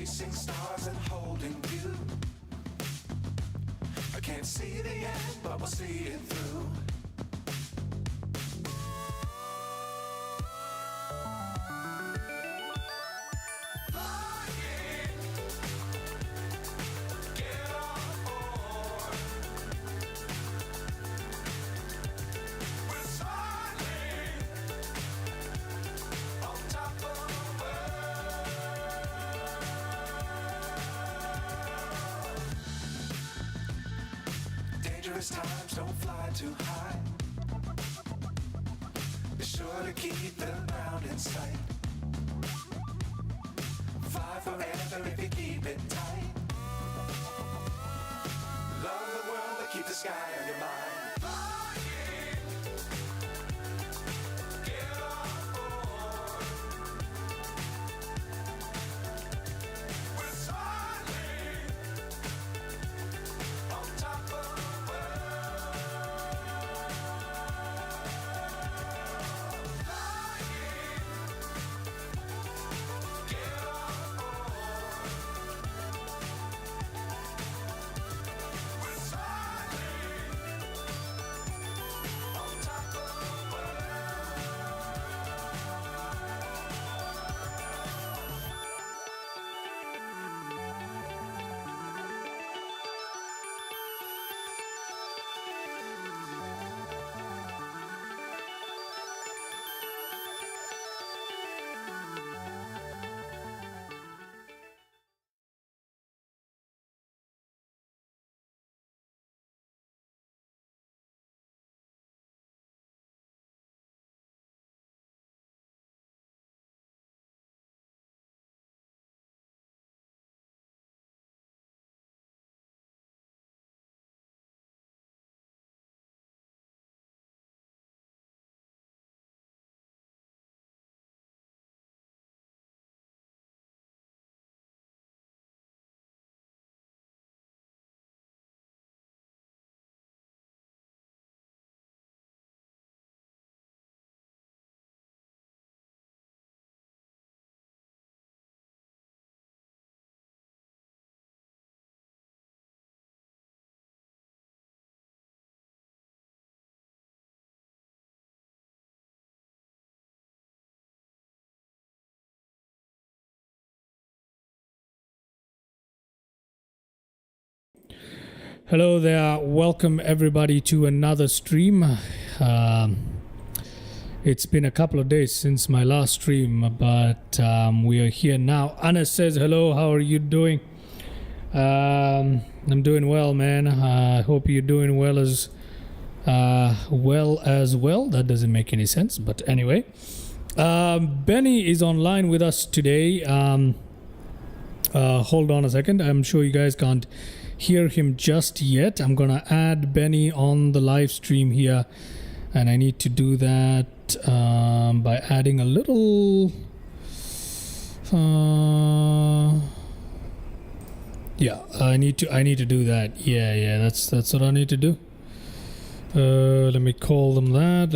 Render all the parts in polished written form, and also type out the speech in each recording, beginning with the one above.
chasing stars and holding you. I can't see the end, but we'll see it through. Dangerous times, don't fly too high. Be sure to keep the ground in sight. Fly forever if you keep it tight. Love the world, but keep the sky on your mind. Get on board. We're soaring on top of Hello there, welcome everybody to another stream. It's been a couple of days since my last stream, but we are here now. Anna says hello, how are you doing? I'm doing well, man. I hope you're doing well as well. That doesn't make any sense, but anyway. Benny is online with us today. Hold on a second, I'm sure you guys can't hear him just yet. I'm gonna add Benny on the live stream here, and I need to do that by adding a little I need to do that. Yeah, that's what I need to do. Let me call them that,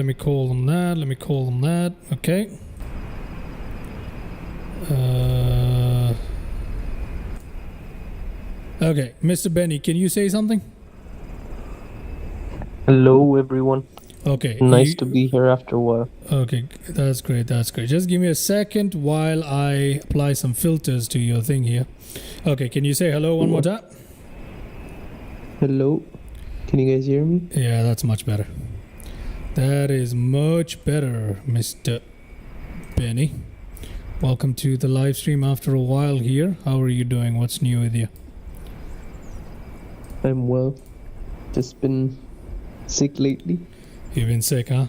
okay. Okay, Mr. Benny, can you say something? Hello, everyone. Okay. Nice to be here after a while. Okay, that's great. Just give me a second while I apply some filters to your thing here. Okay, can you say hello one more time? Hello. Can you guys hear me? Yeah, that's much better. That is much better, Mr. Benny. Welcome to the live stream after a while here. How are you doing? What's new with you? I'm well. Just been sick lately. You've been sick, huh?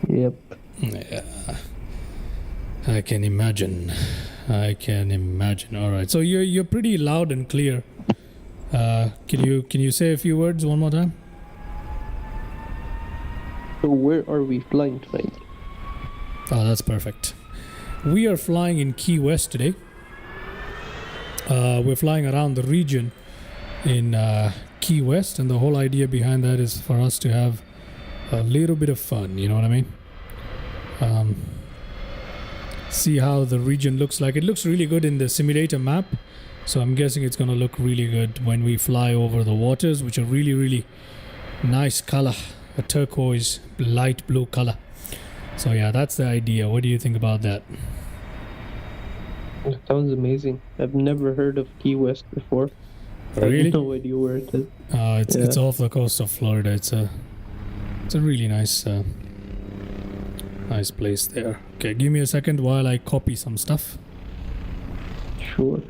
Yep. Yeah. I can imagine. All right. So you're pretty loud and clear. Can you say a few words one more time? So where are we flying tonight? Oh, that's perfect. We are flying in Key West today. We're flying around the region in Key West, and the whole idea behind that is for us to have a little bit of fun, you know what I mean? see how the region looks like. It looks really good in the simulator map, so I'm guessing it's going to look really good when we fly over the waters, which are really, really nice color, a turquoise light blue color. So yeah, that's the idea. What do you think about that? It sounds amazing. I've never heard of Key West before. I Really? have no idea where it is. It's off the coast of Florida. It's a really nice nice place there. Okay, give me a second while I copy some stuff. Sure.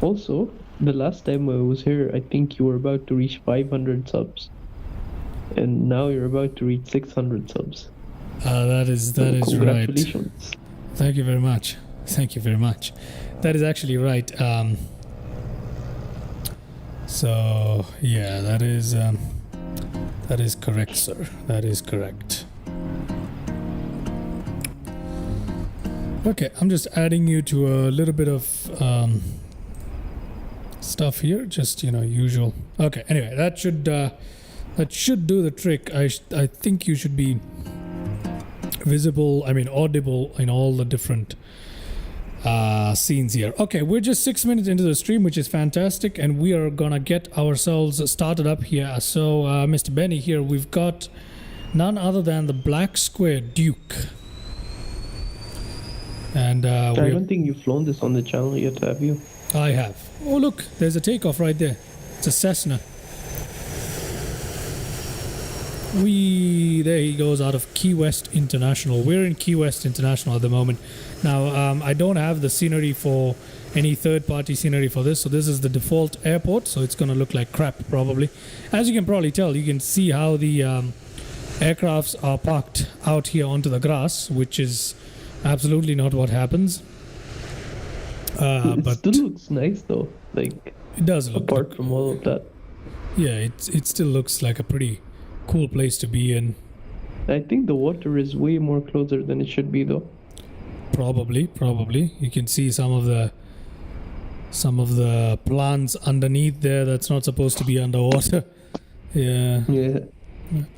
Also, the last time I was here, I think you were about to reach 500 subs. And now you're about to reach 600 subs. That is So right. congratulations. Thank you very much. Thank you very much. That is actually right. So yeah, that is correct, sir. That is correct. Okay, I'm just adding you to a little bit of stuff here. Just usual. Okay. Anyway, that should do the trick. I think you should be visible. I mean, audible in all the different scenes here. Okay, we're just 6 minutes into the stream, which is fantastic, and we are gonna get ourselves started up here. So Mr. Benny here, we've got none other than the Black Square Duke, and I don't think you've flown this on the channel yet, have you? I have. Oh look, there's a takeoff right there. It's a Cessna. There he goes out of Key West International. We're in Key West International at the moment. Now, I don't have the scenery for any third-party scenery for this, so this is the default airport, so it's going to look like crap, probably. As you can probably tell, you can see how the aircrafts are parked out here onto the grass, which is absolutely not what happens. It But still looks nice though. Like, it does look apart from all of that. Yeah, it still looks like a pretty cool place to be in. I think the water is way more closer than it should be though. Probably. You can see some of the plants underneath there that's not supposed to be underwater. Yeah. Yeah.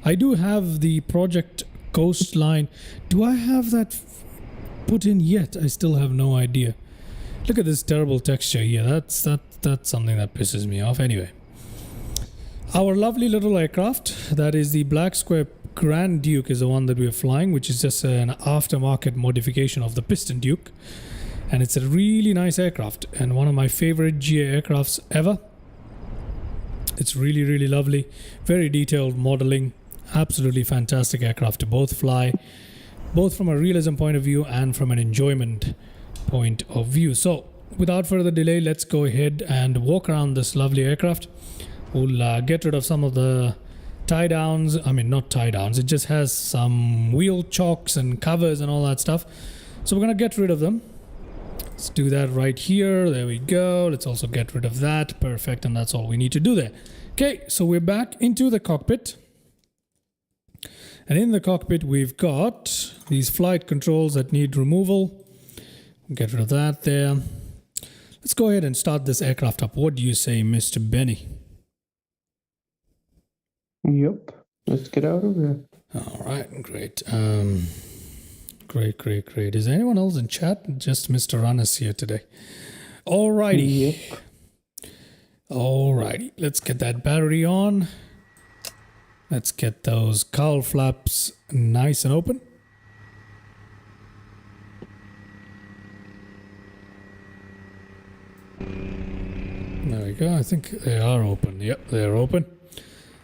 I do have the project coastline. Do I have that put in yet? I still have no idea. Look at this terrible texture here. That's something that pisses me off. Anyway, our lovely little aircraft, that is the Black Square Grand Duke, is the one that we're flying, which is just an aftermarket modification of the Piston Duke, and it's a really nice aircraft and one of my favorite GA aircrafts ever. It's really, really lovely, very detailed modeling, absolutely fantastic aircraft to both fly, both from a realism point of view and from an enjoyment point of view. So without further delay, let's go ahead and walk around this lovely aircraft. We'll get rid of some of the tie downs. I mean, not tie downs, it just has some wheel chocks and covers and all that stuff, so we're gonna get rid of them. Let's do that right here. There we go. Let's also get rid of that. Perfect. And that's all we need to do there. Okay, so we're back into the cockpit. And in the cockpit, we've got these flight controls that need removal. Get rid of that there. Let's go ahead and start this aircraft up. What do you say, Mr. Benny? Yep. Let's get out of here. All right, great. Great. Is anyone else in chat? Just Mr. Runners here today. Alrighty. Yep. Alrighty. Let's get that battery on. Let's get those cowl flaps nice and open. There we go. I think they are open. Yep, they're open.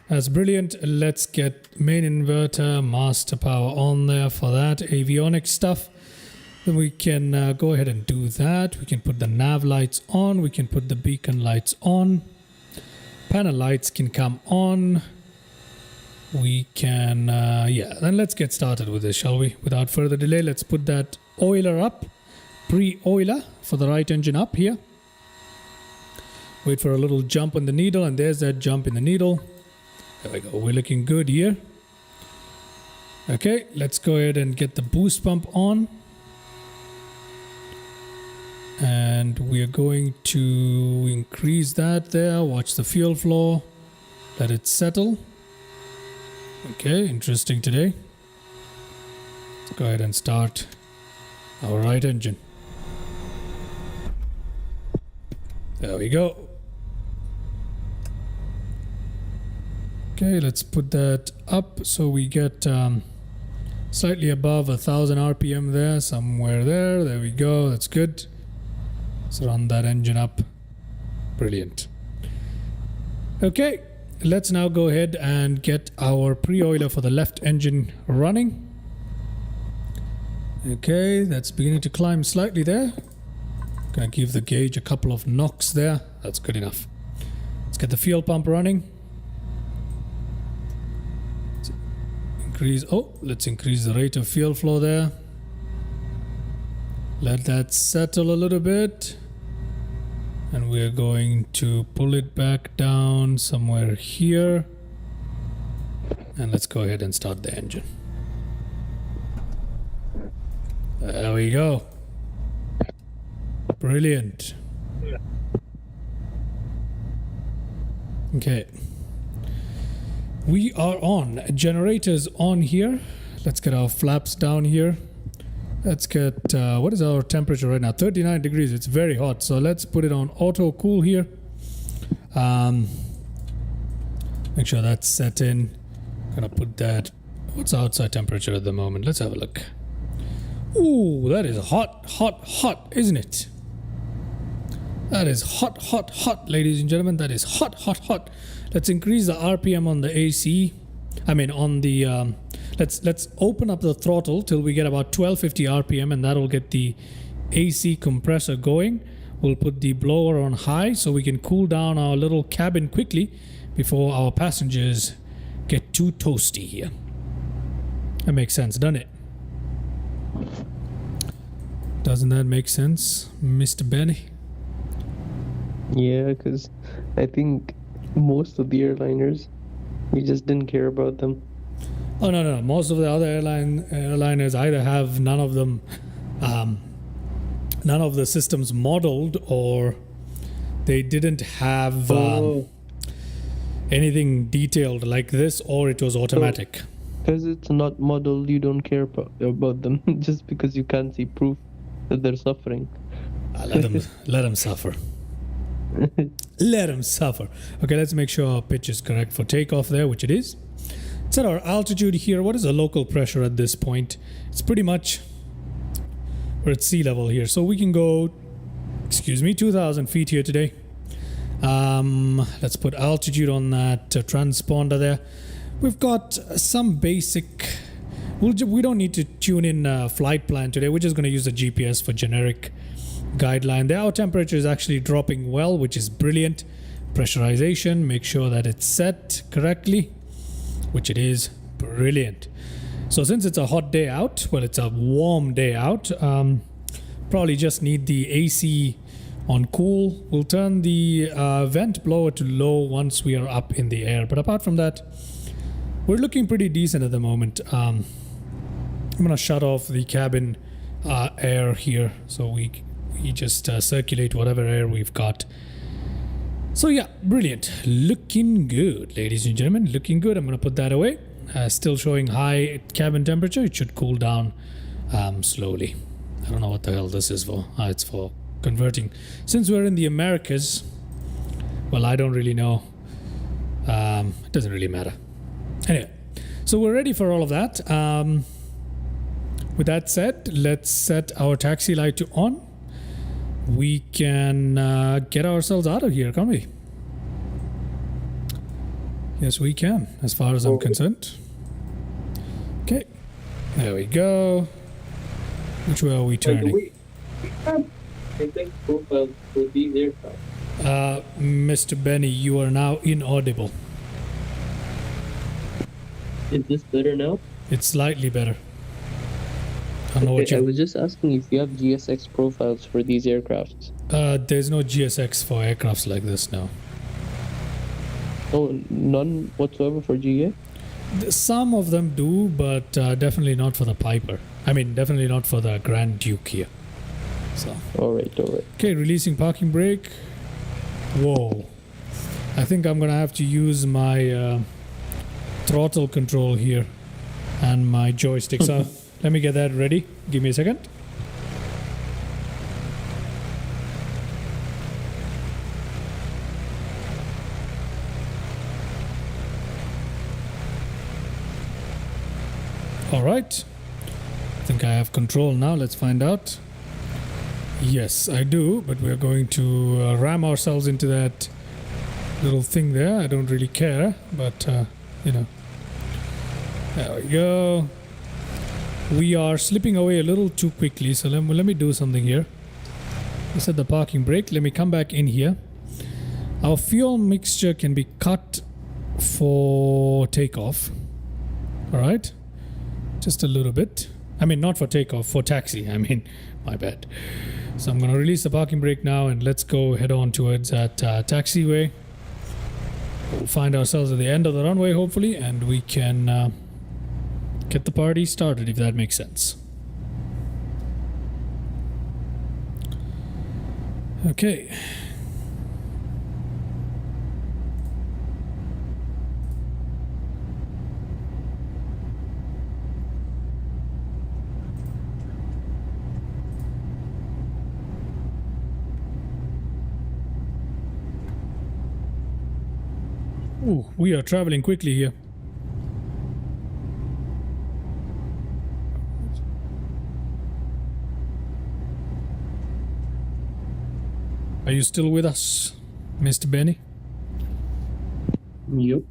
That's brilliant. Let's get main inverter, master power on there for that avionics stuff. Then we can go ahead and do that. We can put the nav lights on. We can put the beacon lights on. Panel lights can come on. We can, yeah, then let's get started with this, shall we? Without further delay, let's put that oiler up. Pre-oiler for the right engine up here. Wait for a little jump on the needle, and there's that jump in the needle. There we go. We're looking good here. Okay, let's go ahead and get the boost pump on. And we're going to increase that there. Watch the fuel flow. Let it settle. Okay, interesting today. Let's go ahead and start our right engine. There we go. Okay, let's put that up so we get slightly above 1,000 RPM there, somewhere there. There we go. That's good. Let's run that engine up. Brilliant. Okay, let's now go ahead and get our pre-oiler for the left engine running. Okay, that's beginning to climb slightly there. Gonna give the gauge a couple of knocks there. That's good enough. Let's get the fuel pump running. Let's increase the rate of fuel flow there. Let that settle a little bit. And we're going to pull it back down somewhere here. And let's go ahead and start the engine. There we go. Brilliant. Okay. We are on. Generators on here. Let's get our flaps down here. Let's get, what is our temperature right now? 39 degrees. It's very hot. So let's put it on auto cool here. Make sure that's set in. Gonna put that. What's outside temperature at the moment? Let's have a look. Ooh, that is hot, hot, hot, isn't it? That is hot, hot, hot, ladies and gentlemen. That is hot, hot, hot. Let's increase the RPM on the AC. I mean, on the let's open up the throttle till we get about 1250 RPM, and that'll get the AC compressor going. We'll put the blower on high so we can cool down our little cabin quickly before our passengers get too toasty here. That makes sense, doesn't it? Doesn't that make sense, Mr. Benny? Yeah, because I think most of the airliners, we just didn't care about them. Oh no! Most of the other airliners either have none of them, none of the systems modeled, or they didn't have anything detailed like this, or it was automatic. Because it's not modeled, you don't care about them. Just because you can't see proof that they're suffering. Let them suffer. Let them suffer. Okay, let's make sure our pitch is correct for takeoff there, which it is. Set our altitude here. What is the local pressure at this point? It's pretty much, we're at sea level here, so we can go, 2,000 feet here today. Let's put altitude on that transponder there. We've got some basic, we don't need to tune in a flight plan today. We're just going to use the GPS for generic guideline there. Our temperature is actually dropping well, which is brilliant. Pressurization, make sure that it's set correctly, which it is. Brilliant. So since it's a hot day out, well, it's a warm day out, probably just need the AC on cool. We'll turn the vent blower to low once we are up in the air, but apart from that, we're looking pretty decent at the moment. I'm gonna shut off the cabin air here so we just circulate whatever air we've got. So yeah, brilliant. Looking good, ladies and gentlemen. Looking good. I'm going to put that away. Still showing high cabin temperature. It should cool down slowly. I don't know what the hell this is for. It's for converting. Since we're in the Americas, well, I don't really know. It doesn't really matter. Anyway, so we're ready for all of that. With that said, let's set our taxi light to on. We can get ourselves out of here, can't we? Yes, we can, as far as I'm concerned. Okay, there we go. Which way are we turning? I think profile for these aircraft. Mr. Benny, you are now inaudible. Is this better now? It's slightly better. I don't know what I you... was just asking if you have GSX profiles for these aircrafts. There's no GSX for aircrafts like this now. Oh, none whatsoever for GA? Some of them do, but definitely not for the Piper. I mean, definitely not for the Grand Duke here. So. Alright. Okay, releasing parking brake. Whoa. I think I'm gonna have to use my throttle control here and my joystick. So let me get that ready. Give me a second. All right. I think I have control now. Let's find out. Yes, I do, but we're going to ram ourselves into that little thing there. I don't really care, but you know. There we go. We are slipping away a little too quickly, so let me do something here. Let's set the parking brake. Let me come back in here. Our fuel mixture can be cut for takeoff. All right, just a little bit. I mean, not for takeoff, for taxi. I mean, my bad. So I'm going to release the parking brake now, and let's go head on towards that taxiway. We'll find ourselves at the end of the runway, hopefully, and we can get the party started, if that makes sense. Okay. Ooh, we are traveling quickly here. Are you still with us, Mr. Benny? Yup,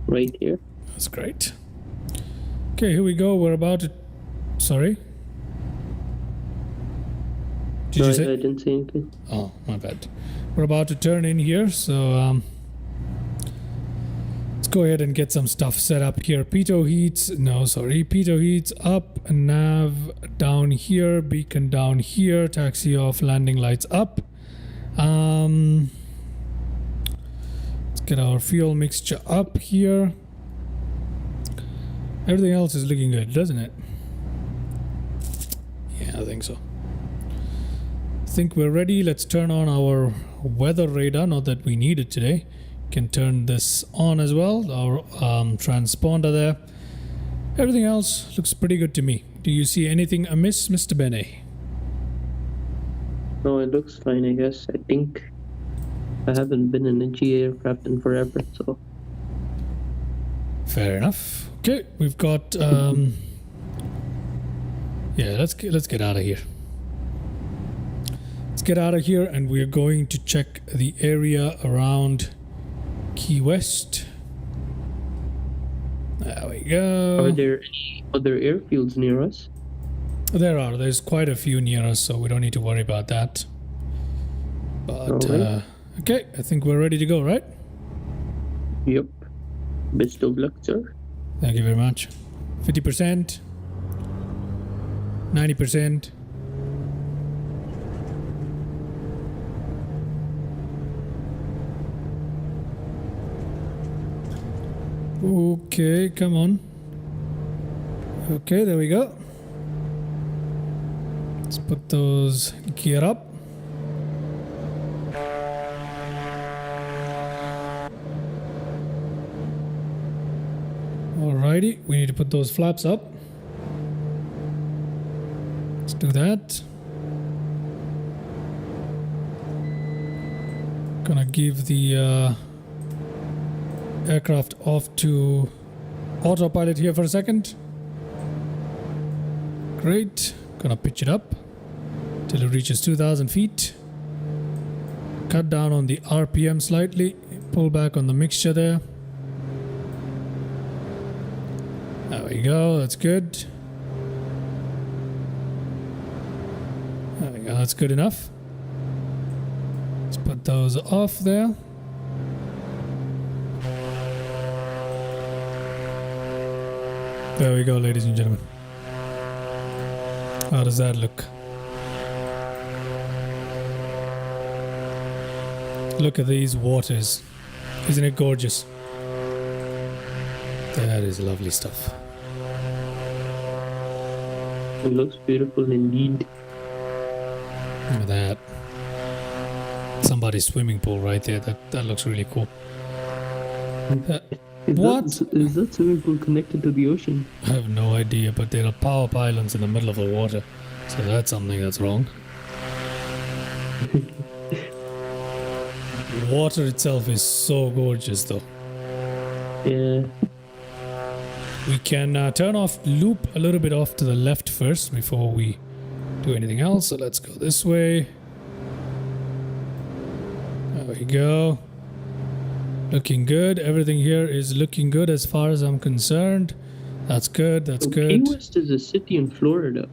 right here. That's great. Okay, here we go. We're about to... Sorry? Did No, you I say... didn't say anything. Oh, my bad. We're about to turn in here, so let's go ahead and get some stuff set up here. Pitot heats, no, sorry. Pitot heats up, nav down here, beacon down here, taxi off, landing lights up. Let's get our fuel mixture up here. Everything else is looking good, doesn't it? Yeah, I think so. I think we're ready. Let's turn on our weather radar. Not that we need it today. Can turn this on as well. Our transponder there. Everything else looks pretty good to me. Do you see anything amiss, Mr. Benet? No, it looks fine, I guess. I think I haven't been in a GA aircraft in forever, so... Fair enough. Okay, we've got... Yeah, let's get out of here. Let's get out of here, and we're going to check the area around Key West. There we go. Are there any other airfields near us? There's quite a few near us, so we don't need to worry about that. But, Alright. okay, I think we're ready to go, right? Yup. Best of luck, sir. Thank you very much. 50%. 90%. Okay, come on. Okay, there we go. Let's put those gear up. Alrighty, we need to put those flaps up. Let's do that. Gonna give the aircraft off to autopilot here for a second. Great. Gonna pitch it up till it reaches 2,000 feet. Cut down on the RPM slightly. Pull back on the mixture there. There we go. That's good. There we go. That's good enough. Let's put those off there. There we go, ladies and gentlemen. How does that look? Look at these waters. Isn't it gorgeous? That is lovely stuff. It looks beautiful indeed. Look at that. Somebody's swimming pool right there. That looks really cool. What? Is that swimming pool connected to the ocean? I have no idea, but there are power pylons in the middle of the water. So that's something that's wrong. Water itself is so gorgeous though. Yeah. We can turn off loop a little bit off to the left first before we do anything else. So let's go this way. There we go. Looking good. Everything here is looking good as far as I'm concerned. That's good. That's So good. Key West is a city in Florida.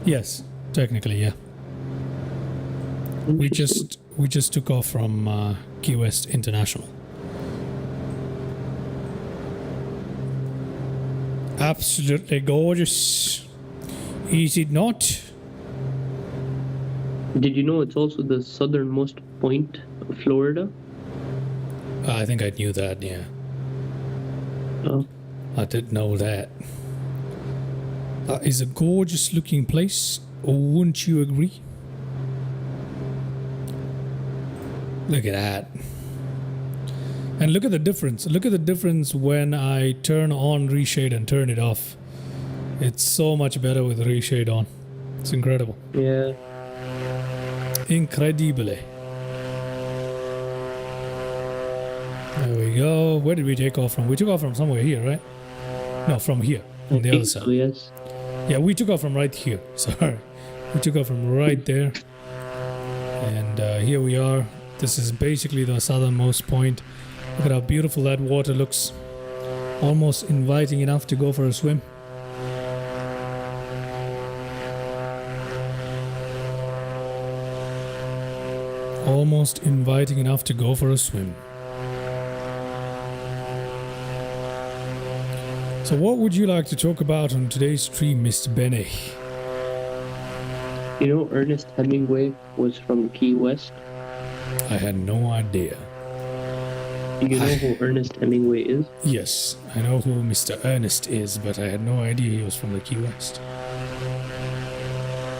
Yes, technically, yeah. Interesting. We just took off from Key West International. Absolutely gorgeous. Is it not? Did you know it's also the southernmost point of Florida? I think I knew that, yeah. Oh, I did know that. That is a gorgeous looking place, wouldn't you agree? Look at that. And look at the difference. Look at the difference when I turn on reshade and turn it off. It's so much better with reshade on. It's incredible. yeah. Incredibile. There we go. Where did we take off from? We took off from somewhere here, right? No, from here. On the I other think side. so, yes. Yeah, we took off from right here. Sorry. We took off from right there. And here we are. This is basically the southernmost point. Look at how beautiful that water looks. Almost inviting enough to go for a swim. Almost inviting enough to go for a swim. So what would you like to talk about on today's stream, Mr. Benny? You know, Ernest Hemingway was from Key West. I had no idea. Do you know who Ernest Hemingway is? Yes, I know who Mr. Ernest is, but I had no idea he was from the Key West.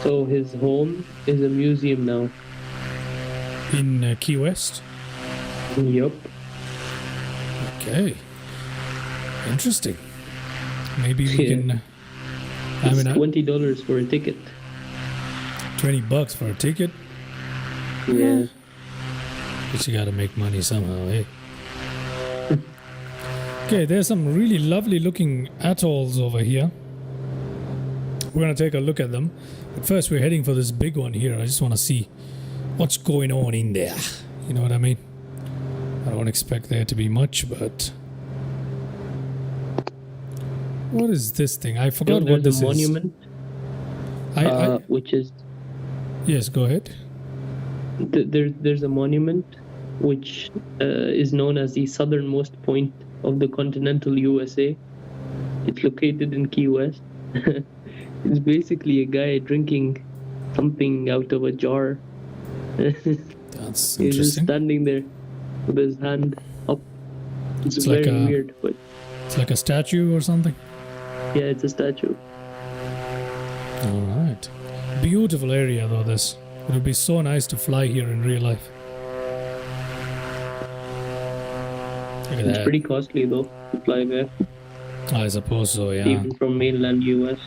So his home is a museum now. In Key West? Yup. Okay. Interesting. Maybe we Yeah. can... It's $20 for a ticket. $20 for a ticket? Yeah. But you gotta make money somehow, eh? Okay, there's some really lovely looking atolls over here. We're gonna take a look at them. But first we're heading for this big one here. I just wanna see what's going on in there. You know what I mean? I don't expect there to be much, but... What is this thing? I forgot what There's this a is. monument, which is Yes, go ahead. there's a monument which is known as the southernmost point of the continental USA. It's located in Key West. It's basically a guy drinking something out of a jar. That's He's just interesting. standing there with his hand up. It's It's very like a- weird, but It's like a statue or something. yeah, it's a statue. All right. Beautiful area though this. It would be so nice to fly here in real life. Look at It's that. pretty costly though to fly there, I suppose so, yeah. even from mainland US.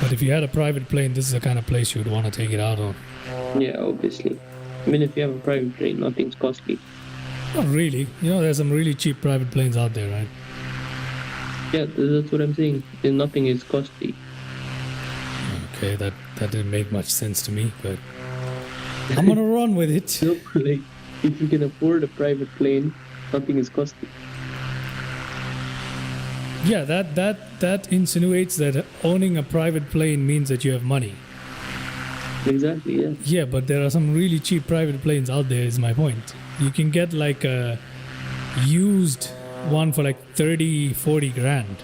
But if you had a private plane, this is the kind of place you would want to take it out on. Yeah, obviously. I mean, if you have a private plane, nothing's costly. Not really. You know, there's some really cheap private planes out there, right? Yeah, that's what I'm saying. Nothing is costly. Okay, that didn't make much sense to me, but I'm gonna run with it. No, like, if you can afford a private plane, nothing is costly. Yeah, that insinuates that owning a private plane means that you have money. Exactly, yeah. Yeah, but there are some really cheap private planes out there, is my point. You can get like a used one for like 30, 40 grand.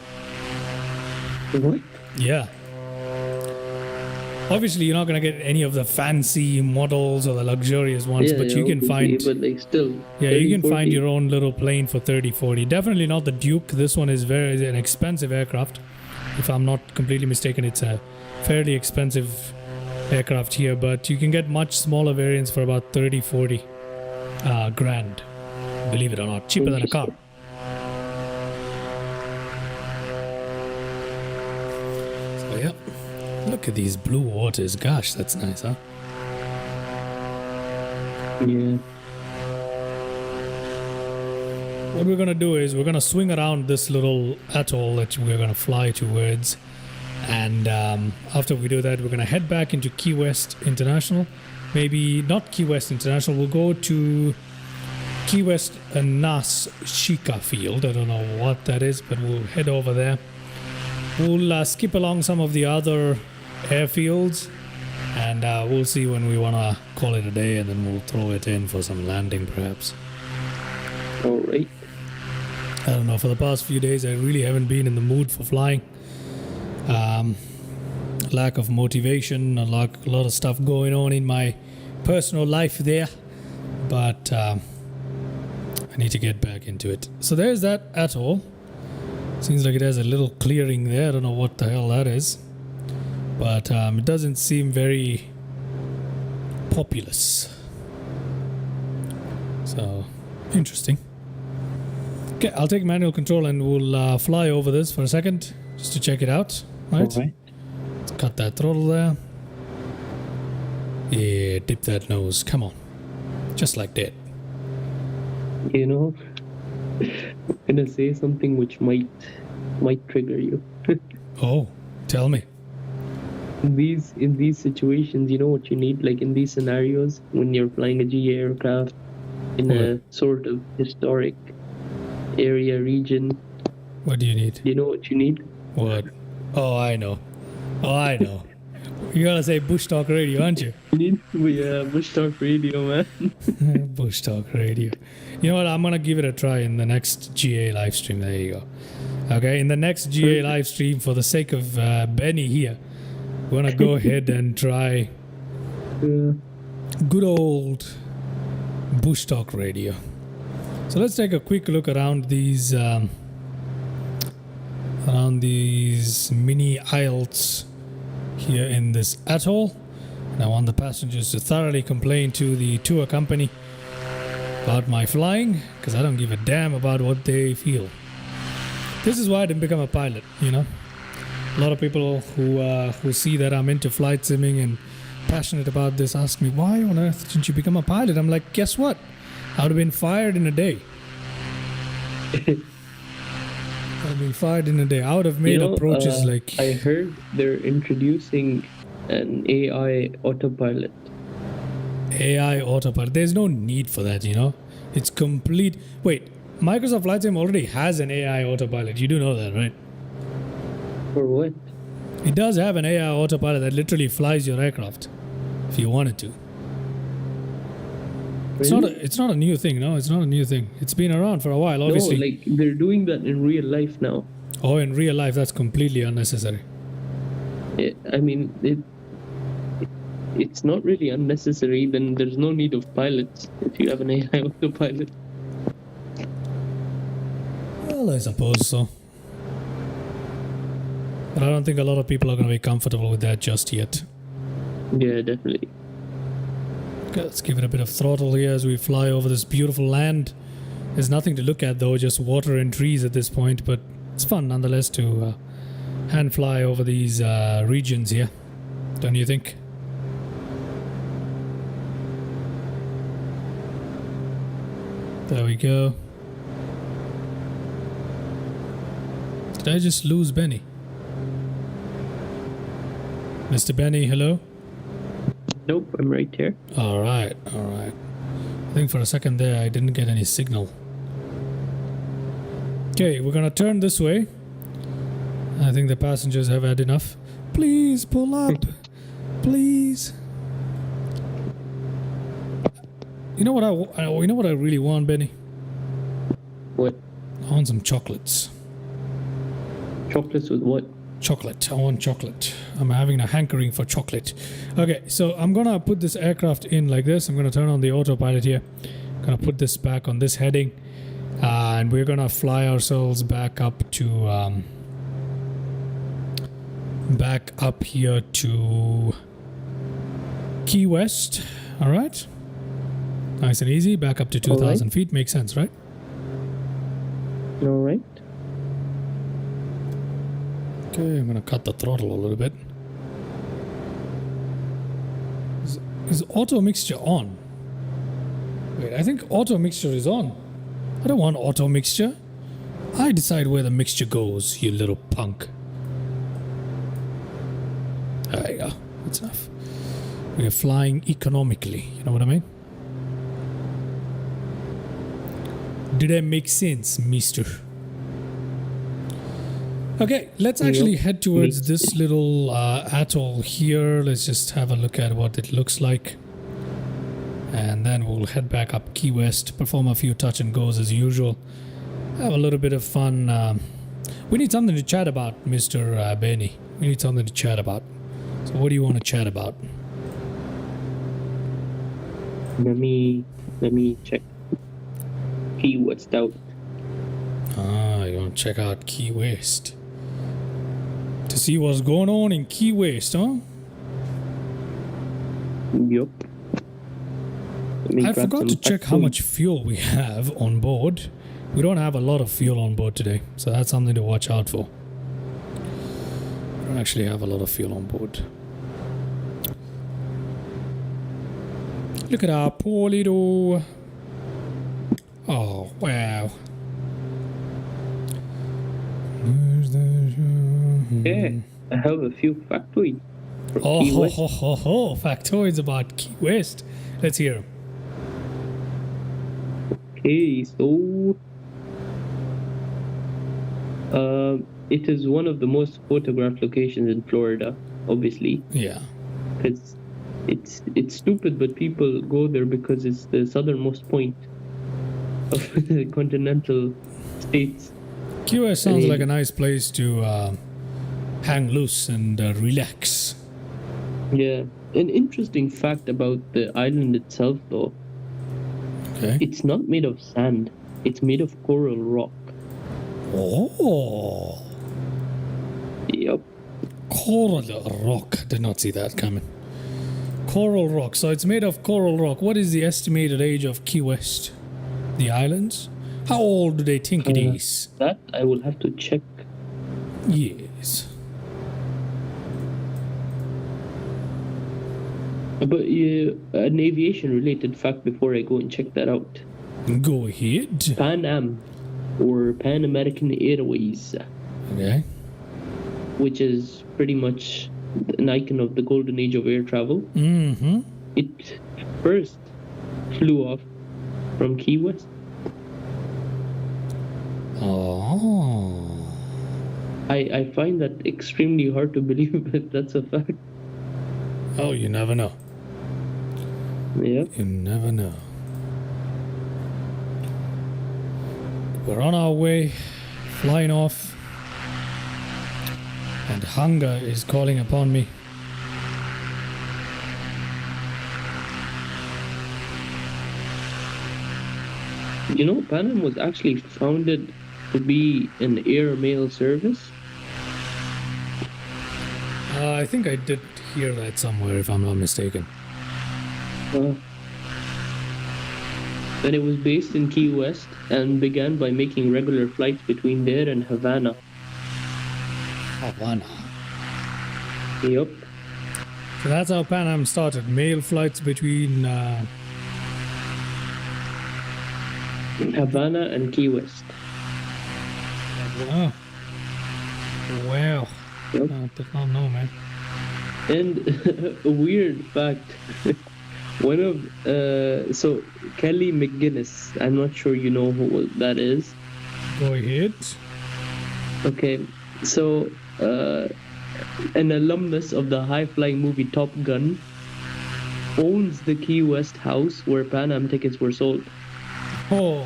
What? Yeah. Obviously, you're not going to get any of the fancy models or the luxurious ones, but you can obviously, find... But like still. Yeah, 30, you can 40. find your own little plane for 30, 40. Definitely not the Duke. This one is an expensive aircraft. If I'm not completely mistaken, it's a fairly expensive aircraft here, but you can get much smaller variants for about 30, 40 grand. Believe it or not, cheaper than a car. So yeah, look at these blue waters. Gosh, that's nice, huh? Yeah. what we're gonna do is we're gonna swing around this little atoll that we're gonna fly towards, and after we do that, we're gonna head back into Key West International. Maybe not Key West International. We'll go to Key West Nas Shika Field. I don't know what that is, but we'll head over there. We'll skip along some of the other airfields, and we'll see when we want to call it a day, and then we'll throw it in for some landing perhaps. All right. I don't know, for the past few days I really haven't been in the mood for flying. Lack of motivation, a lot of stuff going on in my personal life there, but I need to get back into it. So there's that atoll. Seems like it has a little clearing there. I don't know what the hell that is, but it doesn't seem very populous. So interesting. Okay, I'll take manual control and we'll fly over this for a second just to check it out. Right? All right. Let's cut that throttle there. Yeah, dip that nose. Come on. Just like that. You know, I'm gonna say something which might trigger you. Oh, tell me. In these situations, you know what you need? Like in these scenarios, when you're flying a GA aircraft in a sort of historic area region. What do you need? You know what you need? What? Oh, I know. You gotta say Bush Talk Radio, aren't you? You need Bush Talk Radio, man. Bush Talk Radio. You know what? I'm gonna give it a try in the next GA live stream. There you go. Okay, in the next GA live stream, for the sake of Benny here, we're gonna go ahead and try good old Bush Talk Radio. So let's take a quick look around these mini isles here in this atoll. And I want the passengers to thoroughly complain to the tour company about my flying, because I don't give a damn about what they feel. This is why I didn't become a pilot, you know. A lot of people who see that I'm into flight simming and passionate about this ask me, why on earth didn't you become a pilot? I'm like, guess what? I would have been fired in a day. I would have made approaches like... I heard they're introducing an AI autopilot. AI autopilot. There's no need for that, you know. It's complete... Wait, Microsoft Flight Sim already has an AI autopilot. You do know that, right? For what? It does have an AI autopilot that literally flies your aircraft if you wanted to. Really? It's not a new thing, no. It's not a new thing. It's been around for a while, obviously. No, like they're doing that in real life now. Oh, in real life, that's completely unnecessary. I mean, it's not really unnecessary. Then there's no need of pilots if you have an AI autopilot. Well, I suppose so. But I don't think a lot of people are going to be comfortable with that just yet. Yeah, definitely. Okay, let's give it a bit of throttle here as we fly over this beautiful land. There's nothing to look at though, just water and trees at this point, but it's fun nonetheless to hand fly over these regions here. Don't you think? There we go. Did I just lose Benny? Mr. Benny, hello? Nope, I'm right here. Alright. I think for a second there I didn't get any signal. Okay, we're gonna turn this way. I think the passengers have had enough. Please pull up. Please. You know what I really want, Benny? What? I want some chocolates. Chocolates with what? Chocolate. I want chocolate. I'm having a hankering for chocolate. Okay, so I'm gonna put this aircraft in like this. I'm gonna turn on the autopilot here. Gonna put this back on this heading, and we're gonna fly ourselves back up to back up here to Key West. All right. Nice and easy. Back up to 2,000 feet. Makes sense, right? All right. Okay, I'm gonna cut the throttle a little bit. Is auto mixture on? Wait, I think auto mixture is on. I don't want auto mixture. I decide where the mixture goes, you little punk. There you go. That's enough. We are flying economically. You know what I mean? Did I make sense, mister? Okay, let's actually head towards this little atoll here. Let's just have a look at what it looks like. And then we'll head back up Key West, perform a few touch and goes as usual. Have a little bit of fun. We need something to chat about, Mr. Benny. We need something to chat about. So what do you want to chat about? Let me check. Key West out. You want to check out Key West. To see what's going on in Key West, huh? Yup. I forgot to check how much fuel we have on board. We don't have a lot of fuel on board today, so that's something to watch out for. We don't actually have a lot of fuel on board. Look at our poor little... Oh, wow. Yeah, I have a few factoids. Oh, factoids about Key West. Let's hear 'em. Okay, so it is one of the most photographed locations in Florida, obviously. Yeah. Because it's stupid, but people go there because it's the southernmost point of the continental states. Key West sounds like a nice place to hang loose and relax. Yeah. An interesting fact about the island itself, though, Okay. it's not made of sand. It's made of coral rock. Oh. Yep. Coral rock. Did not see that coming. Coral rock. So it's made of coral rock. What is the estimated age of Key West? The islands? How old do they think it is? That I will have to check. Yes. But an aviation-related fact before I go and check that out. Go ahead. Pan Am, or Pan American Airways, Okay. which is pretty much an icon of the golden age of air travel. Mm-hmm. It first flew off from Key West. Oh. I find that extremely hard to believe, but that's a fact. Oh, you never know. Yep. You never know. We're on our way, flying off, and hunger is calling upon me. You know, Pan Am was actually founded to be an air mail service. I think I did hear that somewhere, if I'm not mistaken. And it was based in Key West and began by making regular flights between there and Havana. Havana. Yep. So that's how Pan Am started. Mail flights between... Havana and Key West. Wow. Wow. Yep. I did not know, man. And a weird fact. One of so Kelly McGuinness, I'm not sure you know who that is. Go ahead. Okay, so an alumnus of the high-flying movie Top Gun owns the Key West house where Pan Am tickets were sold. Oh,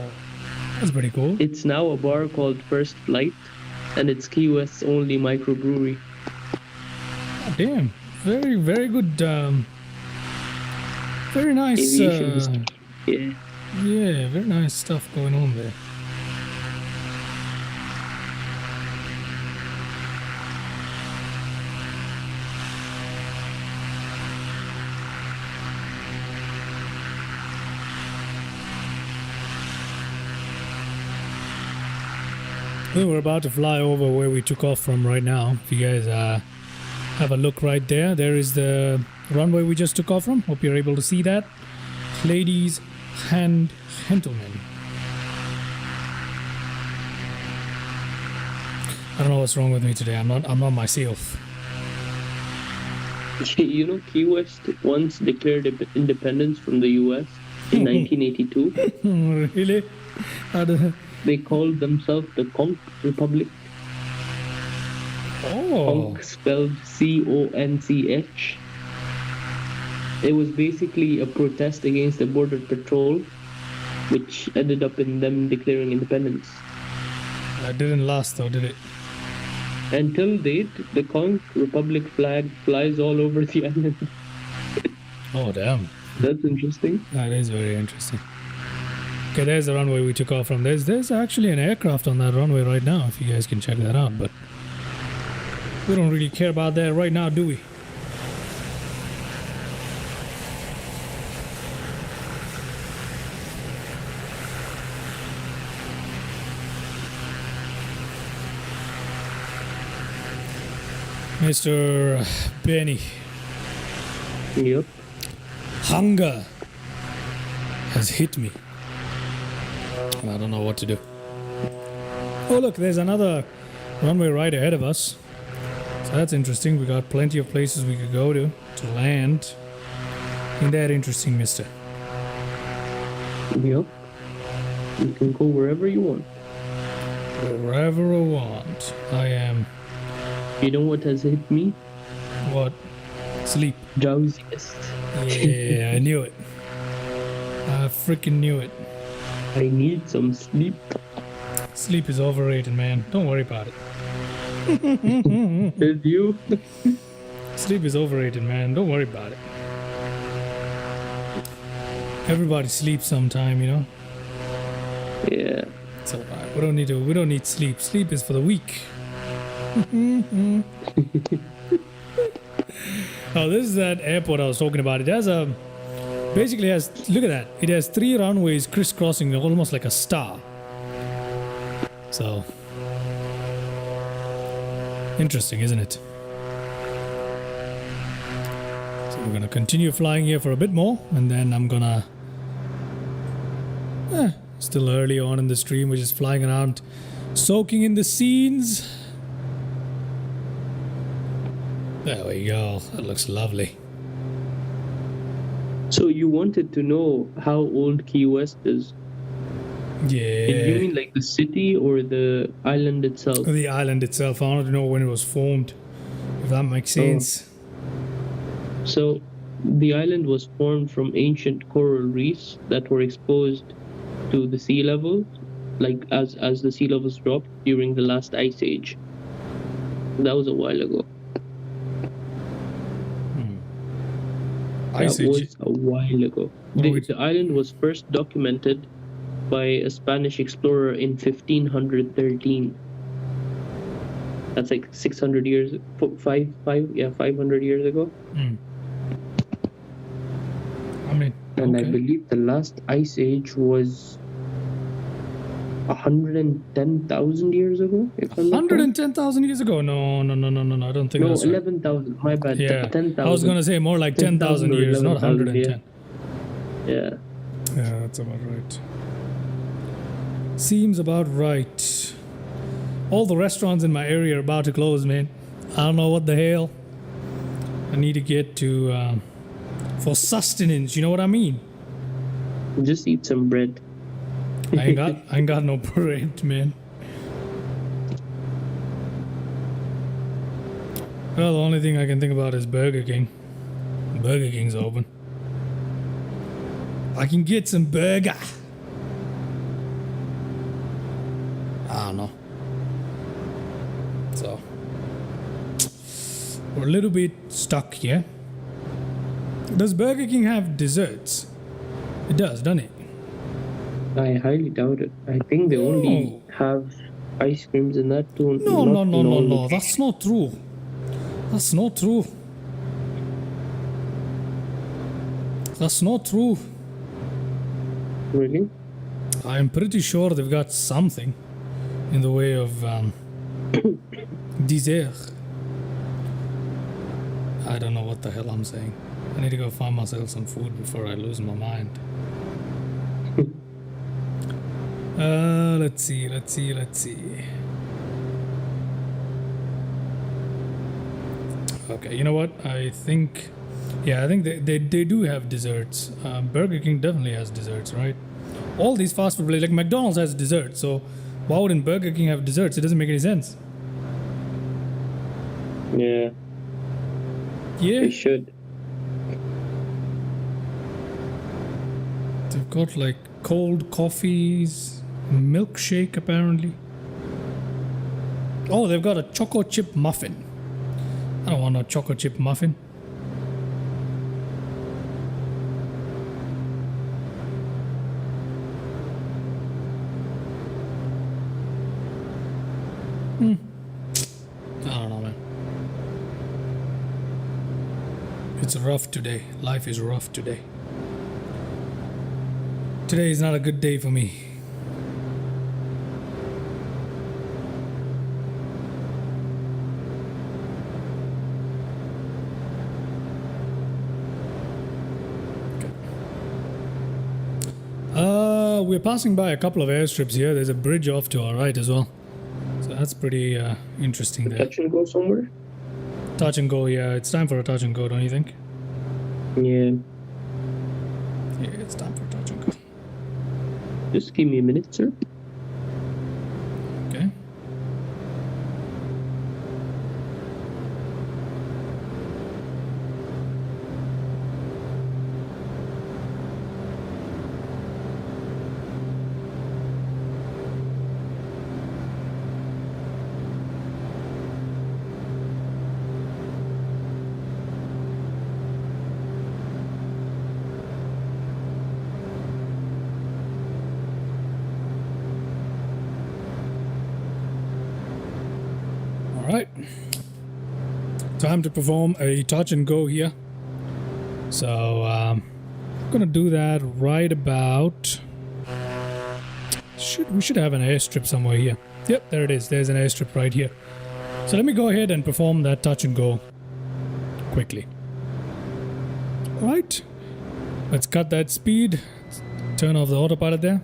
that's pretty cool. It's now a bar called First Flight, and it's Key West's only microbrewery. Oh, damn. Very, very good. Very nice. Aviation history. Yeah. Yeah, very nice stuff going on there. We're about to fly over where we took off from right now. If you guys have a look right there, there is the runway we just took off from. Hope you're able to see that. Ladies and gentlemen, I don't know what's wrong with me today. I'm not myself. You know, Key West once declared independence from the US in 1982. Really? I don't- They called themselves the Conch Republic. Oh. Conch spelled CONCH. It was basically a protest against the border patrol, which ended up in them declaring independence. That didn't last though, did it? Until date, the Conch Republic flag flies all over the island. Oh damn. That's interesting. That is very interesting. Okay, there's the runway we took off from. There's actually an aircraft on that runway right now, if you guys can check that out, but we don't really care about that right now, do we? Mr. Benny, Yep. hunger has hit me. And I don't know what to do. Oh look, there's another runway right ahead of us. So that's interesting. We got plenty of places we could go to land. Isn't that interesting, mister? Yep. You can go wherever you want. Wherever I want. I am... You know what has hit me? What? Sleep. Drowsiness. Yeah, I knew it. I freaking knew it. I need some sleep. Sleep is overrated, man. Don't worry about it. Did you? Sleep is overrated, man. Don't worry about it. Everybody sleeps sometime, you know? Yeah. It's alright. We don't need sleep. Sleep is for the weak. Oh, this is that airport I was talking about. It has basically has, look at that. It has 3 runways crisscrossing almost like a star. So, interesting, isn't it? So we're gonna continue flying here for a bit more, and then I'm gonna still early on in the stream, we're just flying around, soaking in the scenes. There we go. That looks lovely. So you wanted to know how old Key West is? Yeah. Did you mean like the city or the island itself? The island itself. I wanted to know when it was formed, if that makes sense. So the island was formed from ancient coral reefs that were exposed to the sea level, like as the sea levels dropped during the last ice age. That was a while ago. Ice That Age. was a while ago. The island was first documented by a Spanish explorer in 1513. That's like 600 years, 500 years ago. I mean, And I okay. believe the last ice age was 110,000 years ago. If I'm not wrong. 110,000 years ago? No, I don't think No, that's right. 11,000. My bad. Yeah, 10,000. I was gonna say more like 10,000 10,000 or years, not 11,000, 110. Yeah. Yeah, that's about right. Seems about right. All the restaurants in my area are about to close, man. I don't know what the hell. I need to get to for sustenance. You know what I mean? Just eat some bread. I ain't got no bread, man. Well, the only thing I can think about is Burger King. Burger King's open. I can get some burger. I don't know. So, we're a little bit stuck here. Does Burger King have desserts? It does, doesn't it? I highly doubt it. I think they only have ice creams and that too. No, not no. That's not true. That's not true. That's not true. Really? I'm pretty sure they've got something in the way of dessert. I don't know what the hell I'm saying. I need to go find myself some food before I lose my mind. Let's see. Okay, you know what? I think they do have desserts. Burger King definitely has desserts, right? All these fast food places, like McDonald's has desserts, so why wouldn't Burger King have desserts? It doesn't make any sense. Yeah, Yeah, they should. they've got like cold coffees, milkshake apparently. Oh, they've got a choco chip muffin. I don't want no choco chip muffin. I don't know, man. It's rough today. Life is rough today. Today is not a good day for me. We're passing by a couple of airstrips here. There's a bridge off to our right as well. So that's pretty interesting there. Touch and go somewhere? Touch and go, yeah. It's time for a touch and go, don't you think? Yeah. Yeah, it's time for a touch and go. Just give me a minute, sir. Okay. Alright. Time to perform a touch and go here. So, I'm gonna do that right about... We should have an airstrip somewhere here. Yep, there it is. There's an airstrip right here. So let me go ahead and perform that touch and go quickly. Alright. Let's cut that speed. Turn off the autopilot there.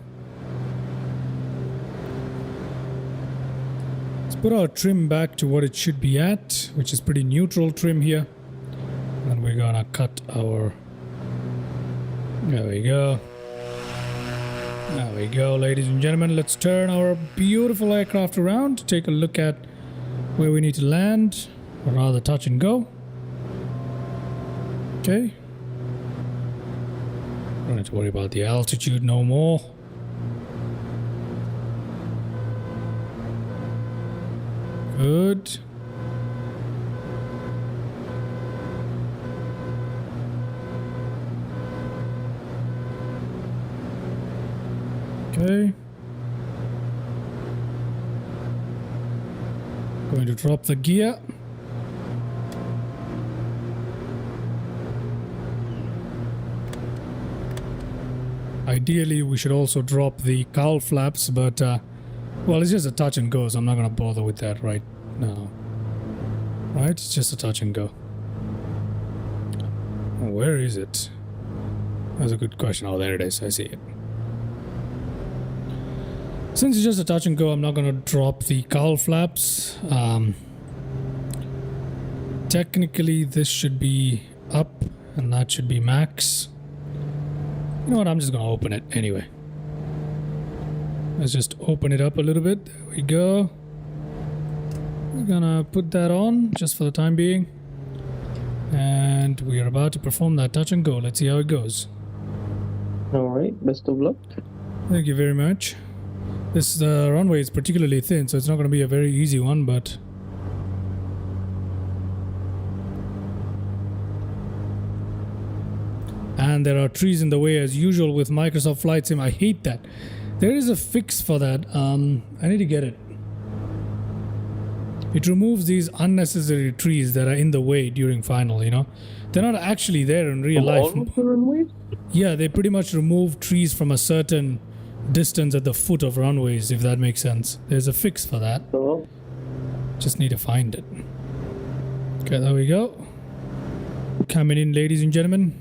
Put our trim back to what it should be at, which is pretty neutral trim here. And we're gonna cut our... There we go. There we go, ladies and gentlemen. Let's turn our beautiful aircraft around to take a look at where we need to land, or rather touch and go. Okay. Don't need to worry about the altitude no more. Good. Okay. Going to drop the gear. Ideally, we should also drop the cowl flaps, but well, it's just a touch and go, so I'm not going to bother with that right now. Right? It's just a touch and go. Oh, where is it? That's a good question. Oh, there it is. I see it. Since it's just a touch and go, I'm not going to drop the cowl flaps. Technically, this should be up, and that should be max. You know what? I'm just going to open it anyway. Let's just open it up a little bit. There we go. We're gonna put that on just for the time being. And we are about to perform that touch and go. Let's see how it goes. Alright, best of luck. Thank you very much. This runway is particularly thin, so it's not going to be a very easy one, but... And there are trees in the way as usual with Microsoft Flight Sim. I hate that. There is a fix for that. I need to get it. It removes these unnecessary trees that are in the way during final, you know. They're not actually there in real life. All of the runways? Yeah, they pretty much remove trees from a certain distance at the foot of runways, if that makes sense. There's a fix for that. Oh. Just need to find it. Okay, there we go. Coming in, ladies and gentlemen.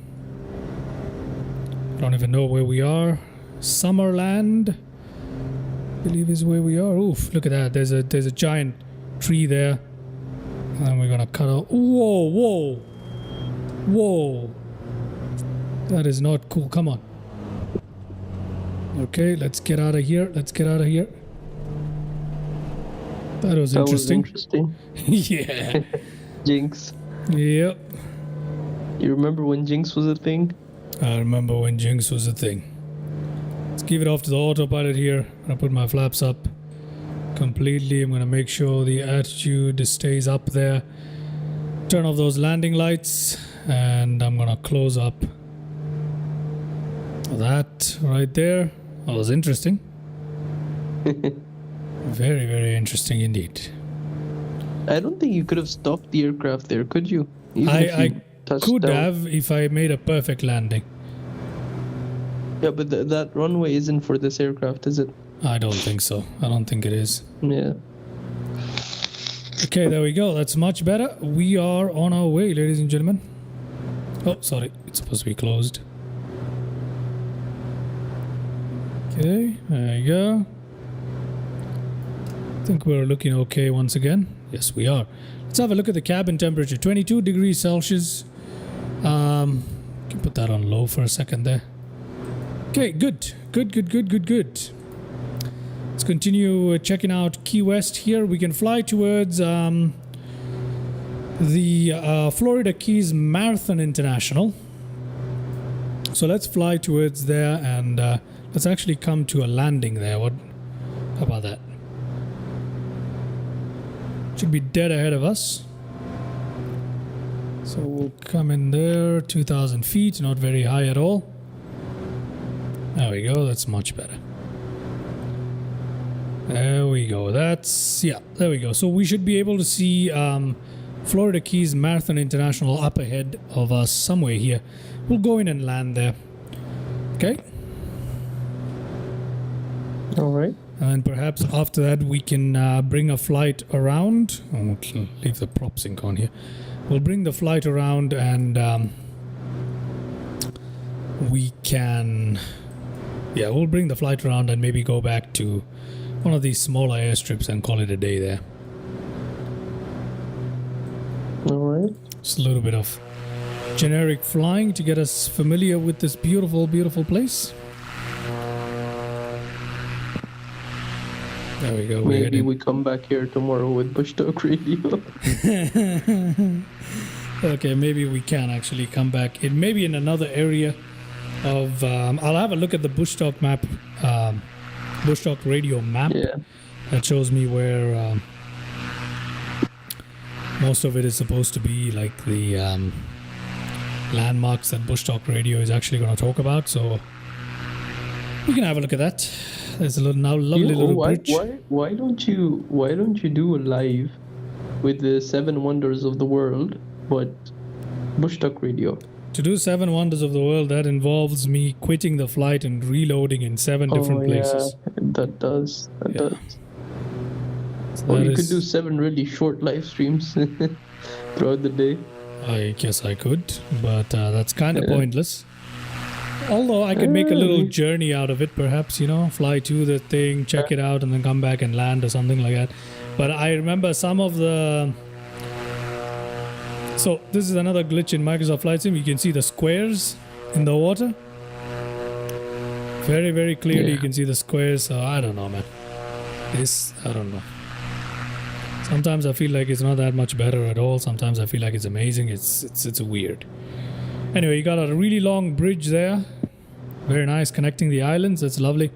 I don't even know where we are. Summerland, I believe is where we are. Oof, look at that. There's a giant tree there. And we're gonna cut off. Whoa, whoa, whoa. That is not cool. Come on. Okay, let's get out of here. Let's get out of here. That was interesting. Yeah. Jinx. Yep. You remember when Jinx was a thing? I remember when Jinx was a thing. Let's give it off to the autopilot here. I'm gonna put my flaps up completely. I'm gonna make sure the attitude stays up there. Turn off those landing lights, and I'm gonna close up that right there. That was interesting. Very, very interesting indeed. I don't think you could have stopped the aircraft there, could you? Even if I you touched could down. have if I made a perfect landing. Yeah, but that runway isn't for this aircraft, is it? I don't think so. I don't think it is. Yeah. Okay, there we go. That's much better. We are on our way, ladies and gentlemen. Oh, sorry. It's supposed to be closed. Okay, there you go. I think we're looking okay once again. Yes, we are. Let's have a look at the cabin temperature. 22 degrees Celsius. Can put that on low for a second there. Okay, good. Good. Let's continue checking out Key West here. We can fly towards the Florida Keys Marathon International. So let's fly towards there, and let's actually come to a landing there. How about that? Should be dead ahead of us. So we'll come in there, 2,000 feet, not very high at all. There we go, that's much better. There we go, there we go. So we should be able to see Florida Keys Marathon International up ahead of us somewhere here. We'll go in and land there. Okay. All right. And then perhaps after that we can bring a flight around. Oh, we'll leave the prop sync on here. We'll bring the flight around, and we can... Yeah, we'll bring the flight around and maybe go back to one of these smaller airstrips and call it a day there. All right. Just a little bit of generic flying to get us familiar with this beautiful, beautiful place. There we go. Maybe we come back here tomorrow with Bush Talk Radio. Okay, maybe we can actually come back. It may be in another area of... I'll have a look at the Bush Talk map, Bush Talk Radio map. Yeah. That shows me where most of it is supposed to be, like the landmarks that Bush Talk Radio is actually going to talk about. So we can have a look at that. There's a lovely little bridge. Why don't you do a live with the 7 wonders of the world, but Bush Talk Radio? To do 7 wonders of the world, that involves me quitting the flight and reloading in 7 different places. Yeah, that does. So Or that you could is- do 7 really short live streams throughout the day. I guess I could, but that's kind of pointless. Although I could make a little journey out of it, perhaps, fly to the thing, check it out, and then come back and land or something like that. But I remember some of the... So this is another glitch in Microsoft Flight Sim. You can see the squares in the water. Very, very clearly you can see the squares. So I don't know, man. I don't know. Sometimes I feel like it's not that much better at all. Sometimes I feel like it's amazing. It's weird. Anyway, you got a really long bridge there. Very nice, connecting the islands. That's lovely.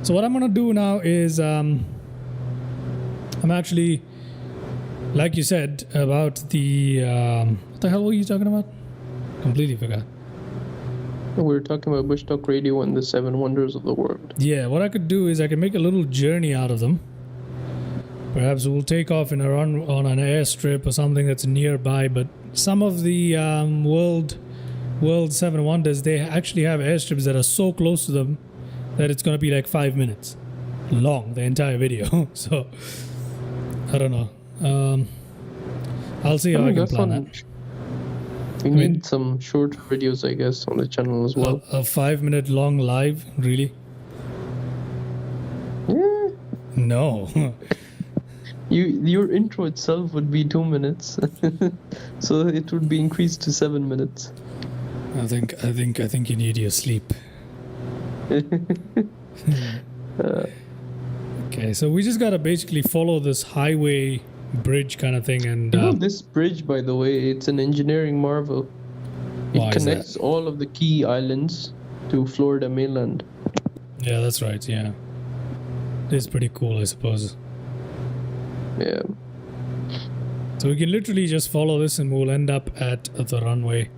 So what I'm gonna do now is I'm actually, like you said, about the what the hell were you talking about? Completely forgot. We were talking about Bush Talk Radio and the 7 wonders of the world. Yeah, what I could do is I can make a little journey out of them. Perhaps we'll take off in a run on an airstrip or something that's nearby. But some of the World 7 Wonders, they actually have airstrips that are so close to them that it's going to be like 5 minutes long, the entire video. So, I don't know. I'll see how I can plan that. We need some shorter videos, I guess, on the channel as well. A 5-minute long live, really? Yeah. No. Your intro itself would be 2 minutes, so it would be increased to 7 minutes. I think you need your sleep. Okay, so we just gotta basically follow this highway bridge kind of thing, and You know, this bridge, by the way, it's an engineering marvel. Why It is that? connects all of the key islands to Florida mainland. yeah, that's right. Yeah, it's pretty cool, I suppose. Yeah. So we can literally just follow this, and we'll end up at the runway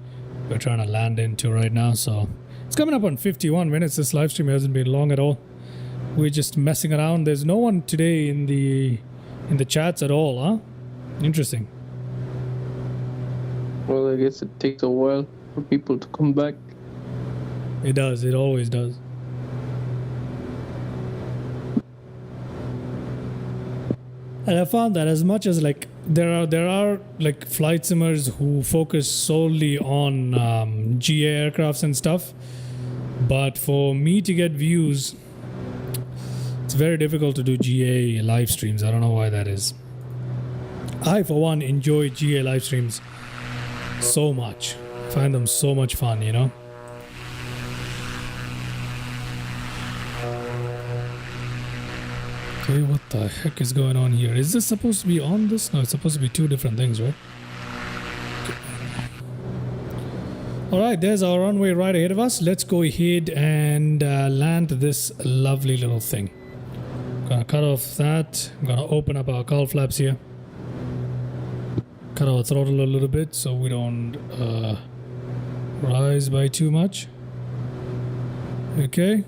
we're trying to land into right now. So it's coming up on 51 minutes. This live stream hasn't been long at all. We're just messing around. There's no one today in the chats at all, huh? Interesting. Well, I guess it takes a while for people to come back. It does. It always does. And I found that as much as like there are like flight simmers who focus solely on GA aircrafts and stuff, but for me to get views, it's very difficult to do GA live streams. I don't know why that is. I, for one, enjoy GA live streams so much. I find them so much fun, you know? Okay, what the heck is going on here? Is this supposed to be on this? No, it's supposed to be two different things, right? Alright, there's our runway right ahead of us. Let's go ahead and land this lovely little thing. Gonna cut off that. I'm gonna open up our cowl flaps here. Cut our throttle a little bit so we don't rise by too much. Okay.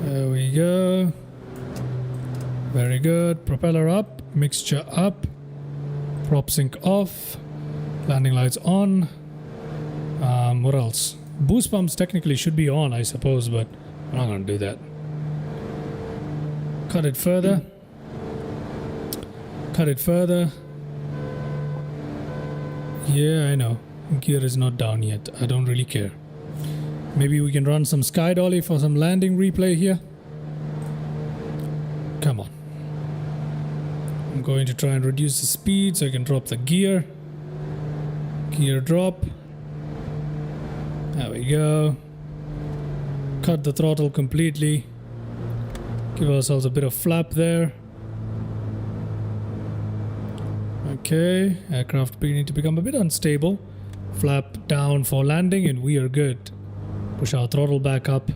There we go. Very good. Propeller up. Mixture up. Prop sync off. Landing lights on. What else? Boost pumps technically should be on, I suppose, but I'm not gonna do that. Cut it further. Cut it further. Yeah, I know. Gear is not down yet. I don't really care. Maybe we can run some sky dolly for some landing replay here. Come on. I'm going to try and reduce the speed so I can drop the gear. Gear drop. There we go. Cut the throttle completely. Give ourselves a bit of flap there. Okay, aircraft beginning to become a bit unstable. Flap down for landing and we are good. Push our throttle back up.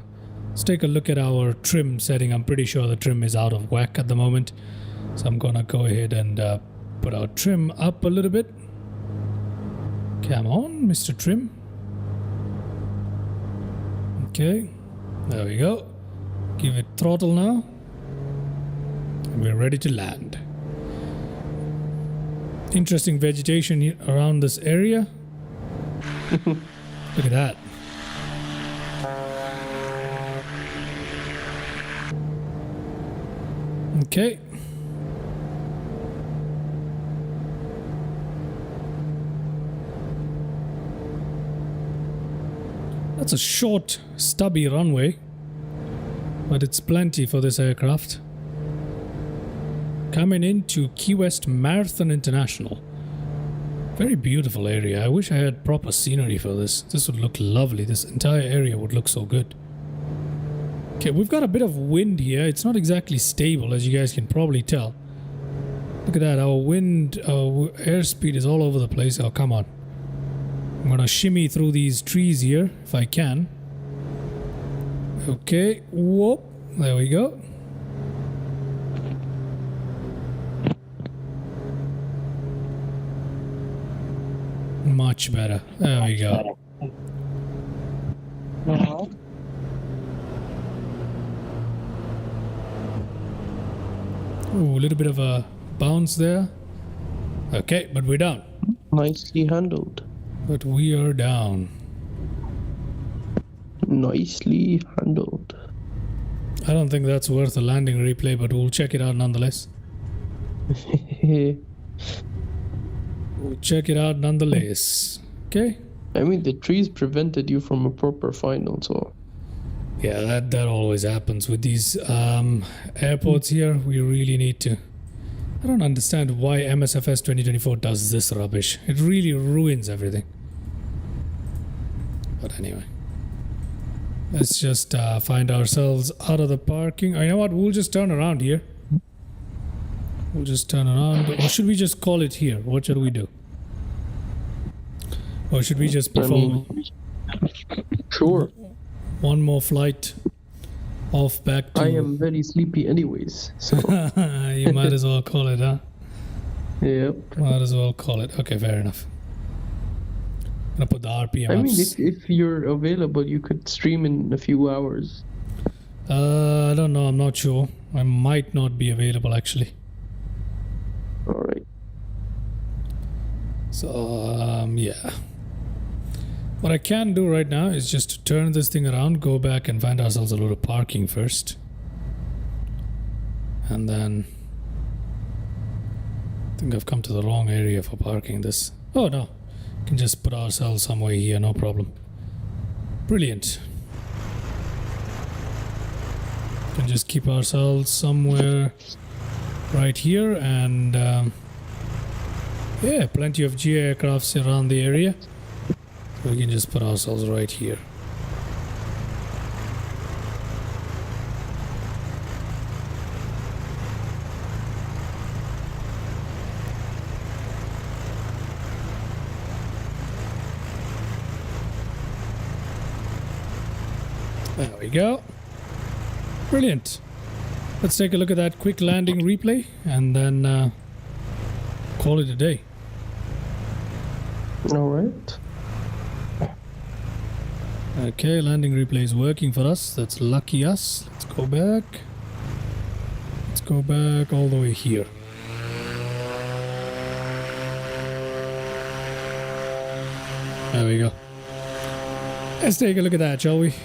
Let's take a look at our trim setting. I'm pretty sure the trim is out of whack at the moment. So I'm gonna go ahead and put our trim up a little bit. Come on, Mr. Trim. Okay, there we go. Give it throttle now. And we're ready to land. Interesting vegetation around this area. Look at that. Okay. That's a short, stubby runway, but it's plenty for this aircraft. Coming into Key West Marathon International. Very beautiful area. I wish I had proper scenery for this. This would look lovely. This entire area would look so good. Okay, we've got a bit of wind here. It's not exactly stable, as you guys can probably tell. Look at that. Our wind, our airspeed is all over the place. Oh, come on. I'm gonna shimmy through these trees here, if I can. Okay. Whoop. There we go. Much better. There we go. Ooh, a little bit of a bounce there. Okay, but we're down. Nicely handled. But we are down. Nicely handled. I don't think that's worth a landing replay, but we'll check it out nonetheless. We'll check it out nonetheless. Okay? I mean, the trees prevented you from a proper final, so... Yeah, that always happens with these airports here. We really need to I don't understand why MSFS 2024 does this rubbish. It really ruins everything. But anyway. Let's just find ourselves out of the parking. Oh, you know what? We'll just turn around here. We'll just turn around. Or should we just call it here? What should we do? Or should we just perform Sure. one more flight off back to... I am very sleepy anyways, so You might as well call it, huh? yep. Might as well call it. Okay, fair enough. I'm gonna put the RPM I up. mean, if you're available, you could stream in a few hours. I don't know. I'm not sure. I might not be available actually. All right. So, yeah. What I can do right now is just to turn this thing around, go back and find ourselves a little parking first. And then... I think I've come to the wrong area for parking this. Oh no. Can just put ourselves somewhere here, no problem. Brilliant. Can just keep ourselves somewhere right here and... yeah, plenty of GA aircrafts around the area. We can just put ourselves right here. There we go. Brilliant. Let's take a look at that quick landing replay and then call it a day. All right. Okay, landing replay is working for us. That's lucky us. Let's go back. Let's go back all the way here. There we go. Let's take a look at that, shall we?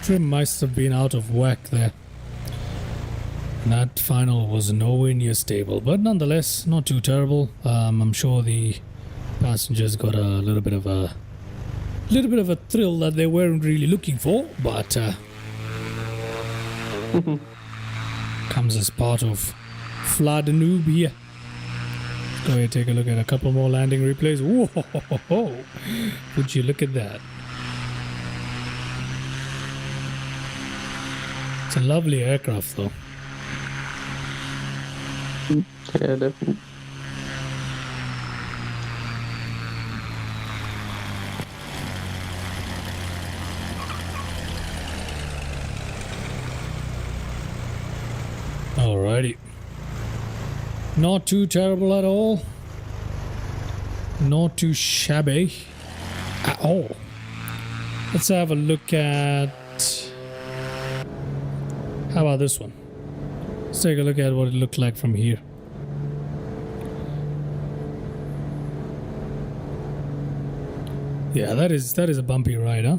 Trim must have been out of whack there. And that final was nowhere near stable, but nonetheless, not too terrible. I'm sure the passengers got a little bit of a thrill that they weren't really looking for, but comes as part of Fly the Noob here. Let's go ahead and take a look at a couple more landing replays. Whoa! Would you look at that? It's a lovely aircraft, though. Yeah, definitely. Alrighty. Not too terrible at all. Not too shabby at all. Let's have a look at... How about this one? Let's take a look at what it looked like from here. Yeah, that is a bumpy ride, huh?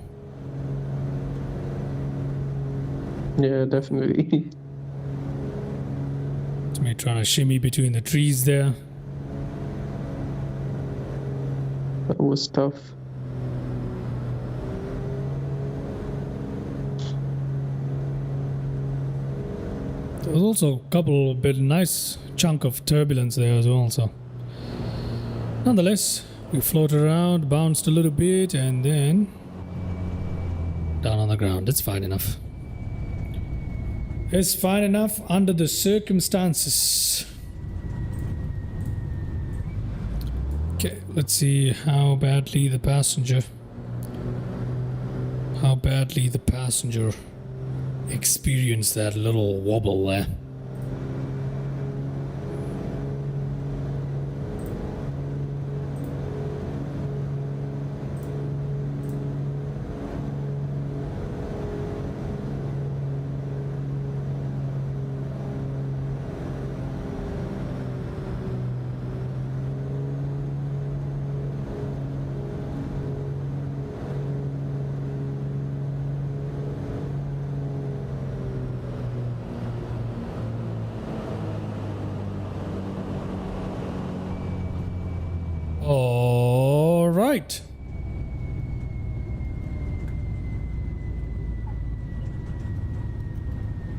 Yeah, definitely. It's me trying to shimmy between the trees there. That was tough. There was also a couple bit nice chunk of turbulence there as well, so nonetheless we floated around, bounced a little bit, and then down on the ground. It's fine enough. It's fine enough under the circumstances. Okay, let's see how badly the passenger experienced that little wobble there.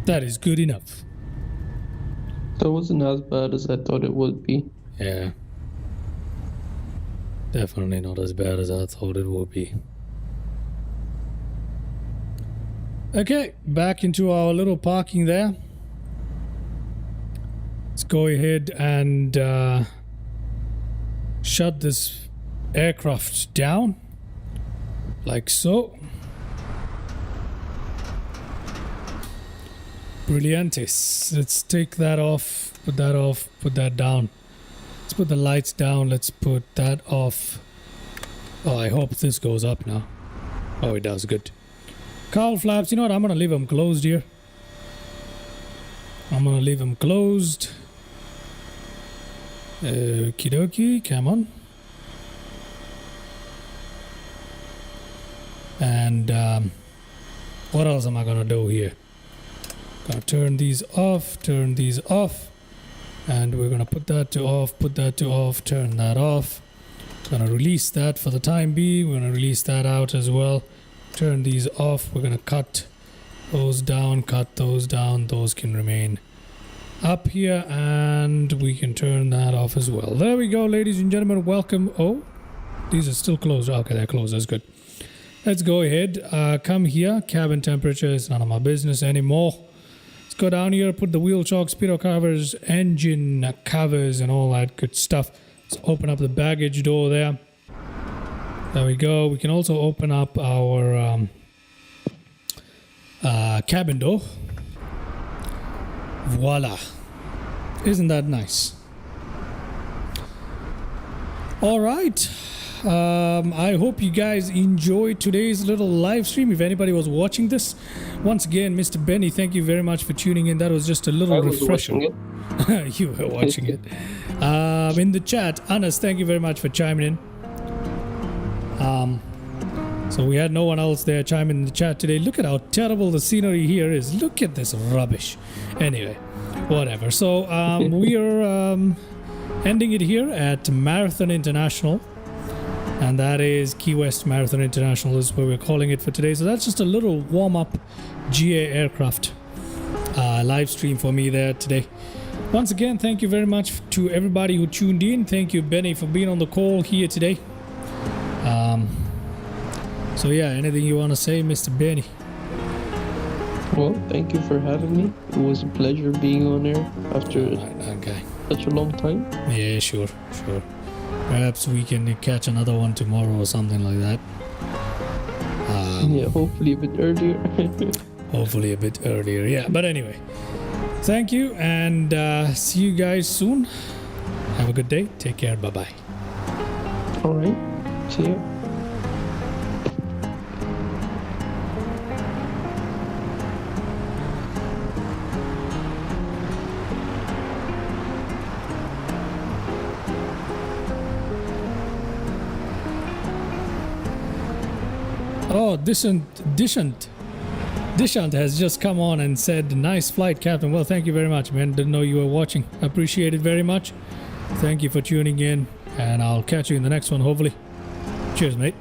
That is good enough. So it wasn't as bad as I thought it would be. Yeah. Definitely not as bad as I thought it would be. Okay, back into our little parking there. Let's go ahead and shut this aircraft down. Like so. Brilliantis. Let's take that off, put that down. Let's put the lights down, let's put that off. Oh, I hope this goes up now. Oh, it does, good. Cowl flaps, you know what, I'm gonna leave them closed here. I'm gonna leave them closed. Okie dokie, come on. And what else am I gonna do here? Gonna turn these off, and we're gonna put that to off, turn that off. Gonna release that for the time being. We're gonna release that out as well. Turn these off. We're gonna cut those down, those can remain up here, and we can turn that off as well. There we go, ladies and gentlemen, welcome. Oh, these are still closed. Okay, they're closed, that's good. Let's go ahead, come here. Cabin temperature is none of my business anymore. Let's go down here, put the wheel chock, speedo covers, engine covers, and all that good stuff. Let's open up the baggage door there. There we go. We can also open up our cabin door. Voila. Isn't that nice? All right. I hope you guys enjoyed today's little live stream. If anybody was watching this, once again, Mr. Benny, thank you very much for tuning in. That was just a little refresher. You were watching it. In the chat, Anas, thank you very much for chiming in. So we had no one else there chiming in the chat today. Look at how terrible the scenery here is. Look at this rubbish. Anyway, whatever. So we are ending it here at Marathon International. And that is Key West Marathon International is where we're calling it for today. So that's just a little warm-up GA aircraft live stream for me there today. Once again, thank you very much to everybody who tuned in. Thank you, Benny, for being on the call here today. So yeah, anything you want to say, Mr. Benny? Well, thank you for having me. It was a pleasure being on air after Okay. such a long time. Yeah, sure. Perhaps we can catch another one tomorrow or something like that. Yeah, hopefully a bit earlier. Hopefully a bit earlier, yeah. But anyway, thank you, and see you guys soon. Have a good day. Take care. Bye-bye. All right. See ya. Oh, Dishant has just come on and said, nice flight, Captain. Well, thank you very much, man. Didn't know you were watching. Appreciate it very much. Thank you for tuning in, and I'll catch you in the next one, hopefully. Cheers, mate.